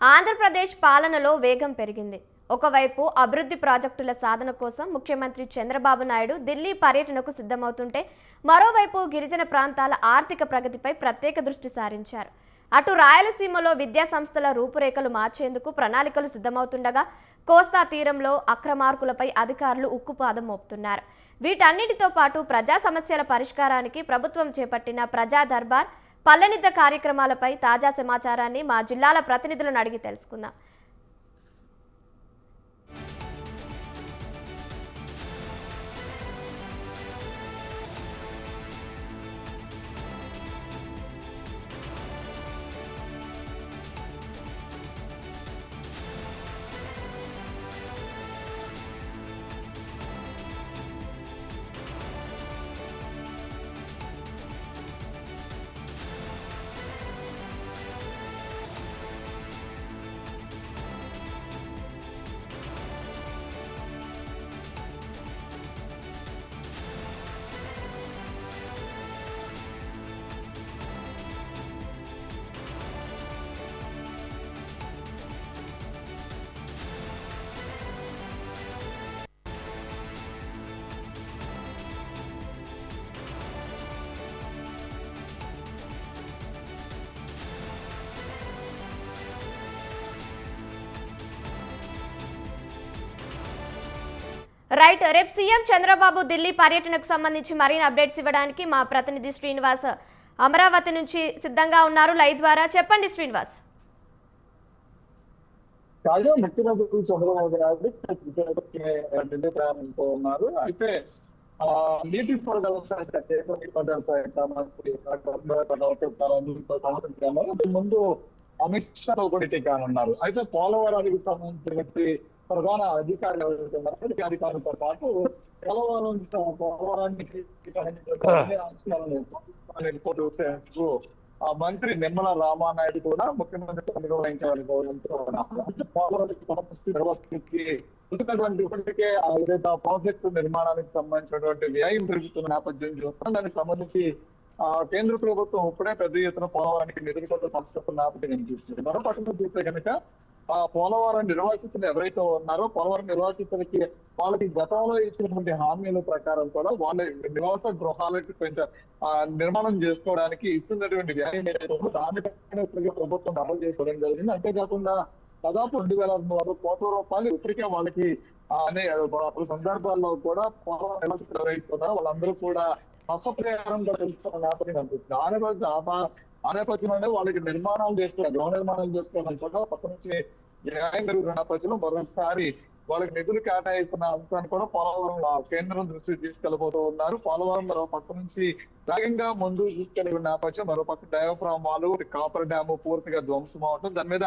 ఆంధ్రప్రదేశ్ పాలనలో వేగం పెరిగింది. ఒకవైపు అభివృద్ధి ప్రాజెక్టుల సాధన కోసం ముఖ్యమంత్రి చంద్రబాబు నాయుడు ఢిల్లీ పర్యటనకు సిద్ధమవుతుంటే, మరోవైపు గిరిజన ప్రాంతాల ఆర్థిక ప్రగతిపై ప్రత్యేక దృష్టి సారించారు. అటు రాయలసీమలో విద్యా సంస్థల రూపురేఖలు మార్చేందుకు ప్రణాళికలు సిద్ధమవుతుండగా, కోస్తా తీరంలో అక్రమార్కులపై అధికారులు ఉక్కుపాదం మోపుతున్నారు. వీటన్నిటితో పాటు ప్రజా సమస్యల పరిష్కారానికి ప్రభుత్వం చేపట్టిన ప్రజా దర్బార్, పల్లెనిద్ర కార్యక్రమాలపై తాజా సమాచారాన్ని మా జిల్లాల ప్రతినిధులను అడిగి తెలుసుకుందాం. రైట్, రేపు సీఎం చంద్రబాబు ఢిల్లీ పర్యటనకు సంబంధించి మరిన్ని అప్డేట్స్ ఇవ్వడానికి మా ప్రతినిధి శ్రీనివాస్ అమరావతి నుంచి సిద్ధంగా ఉన్నారు లైవ్ ద్వారా. చెప్పండి శ్రీనివాస్. తాజా ముఖ్యమంత్రి చంద్రబాబు నాయుడు ఢిల్లీ ప్రయాణంతో ఉన్నారు. అయితే నీటి పారుదల శాఖ ముందు అమిత్ షా ఒకటి కానున్నారు. అయితే పోలవరానికి సంబంధించి ప్రధాన అధికారులు ఎవరైతే అధికారులతో పాటు పోలవరానికి మంత్రి నిమ్మల రామానాయుడు కూడా ముఖ్యమంత్రి నిర్వహించాలనుకోవడంతో ఇప్పటికే ఏదైతే ప్రాజెక్టు నిర్మాణానికి సంబంధించినటువంటి వ్యయం పెరుగుతున్న నేపథ్యం చూస్తాం. దానికి సంబంధించి కేంద్ర ప్రభుత్వం ఇప్పుడే పెద్ద ఎత్తున పోలవరానికి నిధులు కూడా సమర్పిస్తున్న నేపథ్యం కనిపిస్తుంది. మరో పక్కన చూస్తే కనుక పోలవరం నిర్వాసితులు ఎవరైతే ఉన్నారో పోలవరం నిర్వాసితులకి వాళ్ళకి గతంలో ఇచ్చినటువంటి హామీల ప్రకారం కూడా వాళ్ళ నివాస గృహాలకు కొంచెం నిర్మాణం చేసుకోవడానికి ఇస్తున్నటువంటి వ్యయం దానిపైన ప్రభుత్వం అమలు చేసుకోవడం జరిగింది. అంతేకాకుండా దాదాపు 2,600 కోట్ల రూపాయలు ఇప్పటికే వాళ్ళకి అనే సందర్భాల్లో కూడా పోలవరం నివాసితులు ఎవరైతే ఉన్నారో వాళ్ళందరూ కూడా నష్టపరిహారంగా తెలుసుకున్న నేపథ్యం కనిపిస్తుంది. ఆ నేపథ్యంలోనే వాళ్ళకి నిర్మాణాలు చేసుకోవాలి, గృహ నిర్మాణాలు చేసుకోవాలని కూడా పక్క నుంచి న్యాయం జరుగుతున్న నేపథ్యంలో మరోసారి వాళ్ళకి నిధులు కేటాయిస్తున్న అంశాన్ని కూడా పోలవరం కేంద్రం దృష్టికి తీసుకెళ్లబోతూ ఉన్నారు. పోలవరం మరో పక్క నుంచి వేగంగా ముందు తీసుకెళ్లిన నేపథ్యం, మరో పక్క డయాఫ్రామ్ వాల్, కాపర్ డ్యామ్ పూర్తిగా ధ్వంసం అవటం, దాని మీద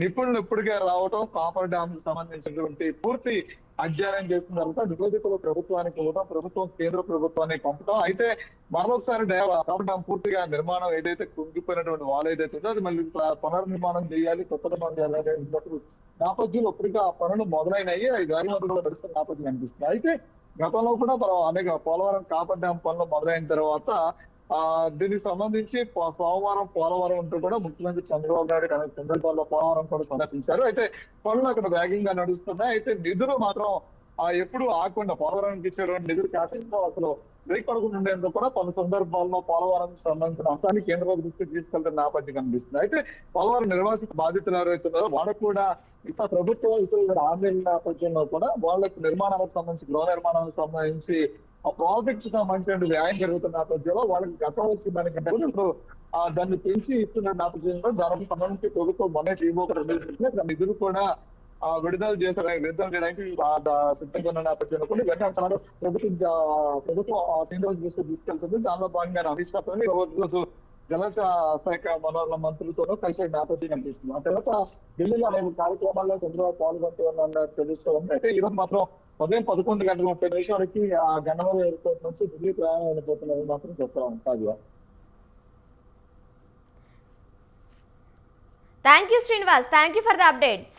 నిపుణులు ఇప్పటికే రావటం, కాపర్ డ్యామ్ సంబంధించినటువంటి పూర్తి అధ్యయనం చేసిన తర్వాత నివేదికలు ప్రభుత్వానికి ఇవ్వడం, ప్రభుత్వం కేంద్ర ప్రభుత్వానికి పంపడం. అయితే మరొకసారి కాపర్ డ్యామ్ పూర్తిగా నిర్మాణం ఏదైతే కుంగిపోయినటువంటి వాళ్ళు ఏదైతే అది మళ్ళీ పునర్నిర్మాణం చేయాలి, కొత్త నిర్మాణం చేయాలి నేపథ్యంలో ఇప్పటికే ఆ పనులు మొదలైనవి, అవి గాలిమందులో నడుస్తున్న నేపథ్యం కనిపిస్తుంది. అయితే గతంలో కూడా అనేక పోలవరం కాపర్ డ్యామ్ పనులు మొదలైన తర్వాత దీనికి సంబంధించి సోమవారం పోలవరం అంటూ కూడా ముఖ్యమంత్రి చంద్రబాబు నాయుడు అనేక సందర్భాల్లో పోలవరం కూడా సందర్శించారు. అయితే పనులు అక్కడ వేగంగా నడుస్తున్నాయి. అయితే నిధులు మాత్రం ఎప్పుడు ఆకుండా పోలవరానికి ఇచ్చేటువంటి నిధులు కేటాయించడం అసలు రేపడకుండా ఉండేందుకు కూడా పలు సందర్భాల్లో పోలవరానికి సంబంధించిన అంశాన్ని కేంద్ర దృష్టికి తీసుకెళ్తున్న నేపథ్యం కనిపిస్తుంది. అయితే పోలవరం నిర్వాసిత బాధితులు ఎవరైతున్నారో వాళ్ళకు కూడా ఇతర ప్రభుత్వం ఇతర ఆందోళన నేపథ్యంలో కూడా వాళ్ళకు నిర్మాణాలకు సంబంధించి గృహ నిర్మాణాలకు సంబంధించి ఆ ప్రాజెక్ట్ సంబంధించిన వ్యయం జరుగుతున్న నేపథ్యంలో వాళ్ళకి గతం వచ్చి దానికంటే ఇప్పుడు దాన్ని పెంచి ఇస్తున్న నేపథ్యంలో దానికి సంబంధించి ప్రభుత్వం మొన్న టీవీ నిధులు కూడా విడుదల చేయడానికి సిద్ధంగా ఉన్న నేపథ్యంలో కూడా వెంటనే ప్రభుత్వం కేంద్ర దృష్టి తీసుకెళ్తుంది. దానిలో భాగంగా అమిత్ షా రోజు జలశాఖ వనరుల మంత్రులతోనూ కలిసి నేపథ్యం కనిపిస్తుంది. ఆ తర్వాత ఢిల్లీలో అనేక కార్యక్రమాల్లో చంద్రబాబు పాల్గొంటున్న తెలుస్తుంది. అయితే ఈరోజు మాత్రం ఉదయం 11:30 ఆ గన్నవరం ఎయిర్పోర్ట్ నుంచి ఢిల్లీ ప్రయాణం అయిపోతున్నది మాత్రం చెప్తాం. Thank you Srinivas, thank you for the updates.